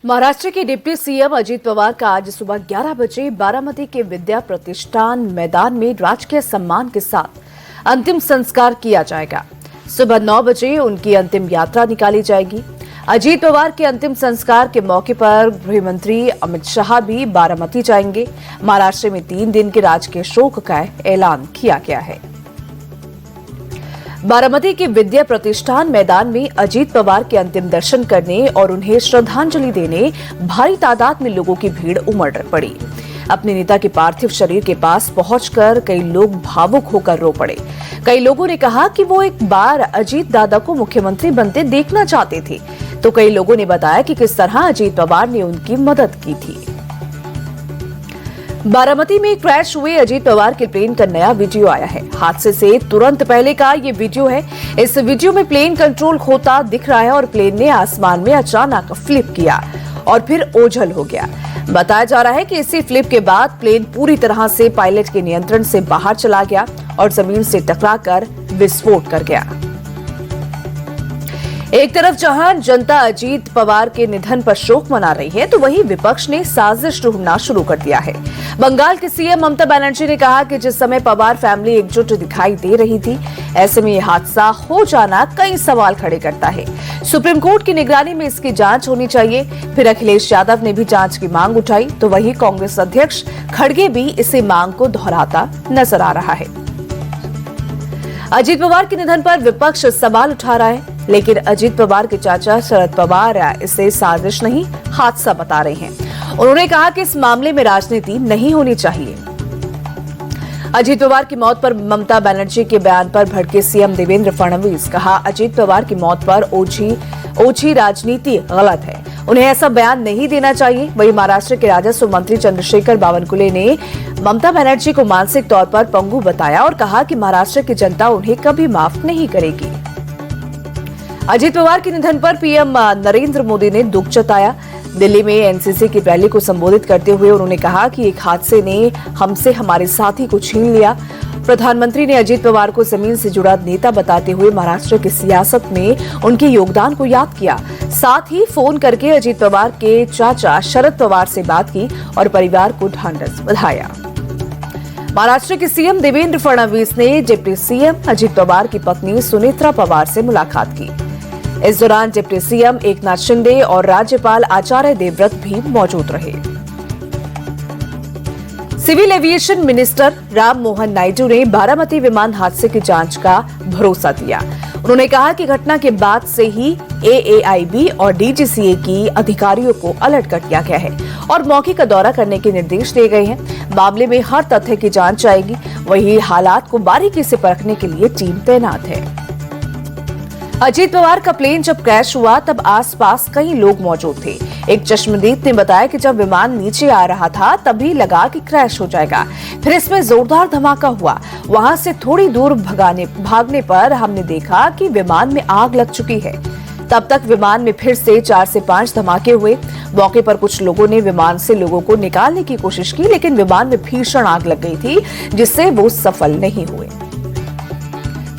महाराष्ट्र के deputy CM Ajit Pawar का आज सुबह 11 बजे बारामती के विद्या प्रतिष्ठान मैदान में राजकीय सम्मान के साथ अंतिम संस्कार किया जाएगा। सुबह 9 बजे उनकी अंतिम यात्रा निकाली जाएगी। अजीत पवार के अंतिम संस्कार के मौके पर गृह मंत्री अमित शाह भी बारामती जाएंगे। महाराष्ट्र में 3 दिन के राजकीय शोक का ऐलान किया गया है। बारामती के विद्या प्रतिष्ठान मैदान में अजीत पवार के अंतिम दर्शन करने और उन्हें श्रद्धांजलि देने भारी तादाद में लोगों की भीड़ उमड़ पड़ी। अपने नेता के पार्थिव शरीर के पास पहुंचकर कई लोग भावुक होकर रो पड़े। कई लोगों ने कहा कि वो एक बार अजीत दादा को मुख्यमंत्री बनते देखना चाहते थे, तो कई लोगों ने बताया कि किस तरह अजीत पवार ने उनकी मदद की थी। बारामती में क्रैश हुए अजीत पवार के प्लेन का नया वीडियो आया है। हादसे से तुरंत पहले का ये वीडियो है। इस वीडियो में प्लेन कंट्रोल खोता दिख रहा है और प्लेन ने आसमान में अचानक फ्लिप किया और फिर ओझल हो गया। बताया जा रहा है कि इसी फ्लिप के बाद प्लेन पूरी तरह से पायलट के नियंत्रण से बाहर चला गया और जमीन से टकराकर विस्फोट कर गया। एक तरफ जहां जनता अजीत पवार के निधन पर शोक मना रही है, तो वहीं विपक्ष ने साजिश ढूंढना शुरू कर दिया है। बंगाल की सीएम ममता बनर्जी ने कहा कि जिस समय पवार फैमिली एकजुट दिखाई दे रही थी, ऐसे में यह हादसा हो जाना कई सवाल खड़े करता है। सुप्रीम कोर्ट की निगरानी में इसकी जांच होनी चाहिए। फिर अखिलेश यादव ने भी जांच की मांग उठाई, तो वहीं कांग्रेस अध्यक्ष खड़गे भी इसी मांग को दोहराता नजर आ रहा है। अजीत पवार के निधन पर विपक्ष सवाल उठा रहा है, लेकिन अजीत पवार के चाचा शरद पवार इसे साजिश नहीं, हादसा बता रहे हैं। उन्होंने कहा कि इस मामले में राजनीति नहीं होनी चाहिए। अजीत पवार की मौत पर ममता बनर्जी के बयान पर भड़के सीएम देवेंद्र फडणवीस। कहा, अजीत पवार की मौत पर ओछी राजनीति गलत है, उन्हें ऐसा बयान नहीं देना चाहिए। वहीं महाराष्ट्र के राजस्व मंत्री चंद्रशेखर बावनकुले ने ममता बनर्जी को मानसिक तौर पर पंगु बताया और कहा कि महाराष्ट्र की जनता उन्हें कभी माफ नहीं करेगी। अजीत पवार के निधन पर पीएम नरेंद्र मोदी ने दुख जताया। दिल्ली में एनसीसी की रैली को संबोधित करते हुए उन्होंने कहा कि एक हादसे ने हमसे हमारे साथी को छीन लिया। प्रधानमंत्री ने अजीत पवार को जमीन से जुड़ा नेता बताते हुए महाराष्ट्र की सियासत में उनके योगदान को याद किया। साथ ही फोन करके अजीत पवार के चाचा शरद पवार से बात की और परिवार को ढांढस बंधाया। महाराष्ट्र के सीएम देवेंद्र फडणवीस ने डिप्टी सीएम अजीत पवार की पत्नी सुनेत्रा पवार से मुलाकात की। इस दौरान डिप्टी सीएम एकनाथ शिंदे और राज्यपाल आचार्य देवव्रत भी मौजूद रहे। Civil aviation minister Ram Mohan Naidu ने बारामती विमान हादसे की जांच का भरोसा दिया। उन्होंने कहा कि घटना के बाद से ही एएआईबी और डीजीसीए की अधिकारियों को अलर्ट कर दिया गया है और मौके का दौरा करने के निर्देश दिए गए हैं। मामले में हर तथ्य की जांच आएगी। वहीं हालात को बारीकी से परखने के लिए टीम तैनात है। अजीत पवार का प्लेन जब क्रैश हुआ तब आसपास कई लोग मौजूद थे। एक चश्मदीद ने बताया कि जब विमान नीचे आ रहा था तभी लगा कि क्रैश हो जाएगा। फिर इसमें जोरदार धमाका हुआ। वहां से थोड़ी दूर भागने पर हमने देखा कि विमान में आग लग चुकी है। तब तक विमान में फिर से 4 से 5 धमाके हुए। मौके पर कुछ लोगों ने विमान से लोगों को निकालने की कोशिश की, लेकिन विमान में भीषण आग लग गई थी, जिससे वो सफल नहीं हुए।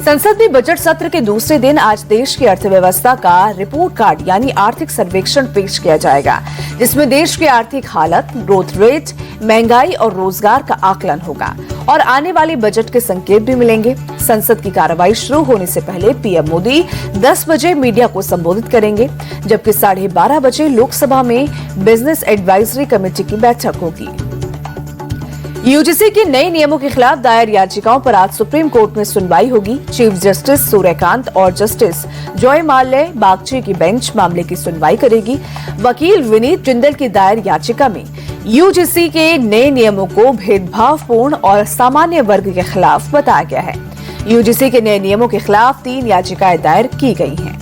संसद में बजट सत्र के दूसरे दिन आज देश की अर्थव्यवस्था का रिपोर्ट कार्ड यानी आर्थिक सर्वेक्षण पेश किया जाएगा, जिसमें देश की आर्थिक हालत, ग्रोथ रेट, महंगाई और रोजगार का आकलन होगा और आने वाले बजट के संकेत भी मिलेंगे। संसद की कार्रवाई शुरू होने से पहले पीएम मोदी 10 बजे मीडिया को संबोधित करेंगे, जबकि 12:30 बजे लोकसभा में बिजनेस एडवाइजरी कमेटी की बैठक होगी। यूजीसी के नए नियमों के खिलाफ दायर याचिकाओं पर आज सुप्रीम कोर्ट में सुनवाई होगी। चीफ जस्टिस सूर्यकांत और जस्टिस जयमाल्या बागची की बेंच मामले की सुनवाई करेगी। वकील विनीत जिंदल की दायर याचिका में यूजीसी के नए नियमों को भेदभावपूर्ण और सामान्य वर्ग के खिलाफ बताया गया है। यूजीसी के नए नियमों के खिलाफ 3 याचिकाएं दायर की गई हैं।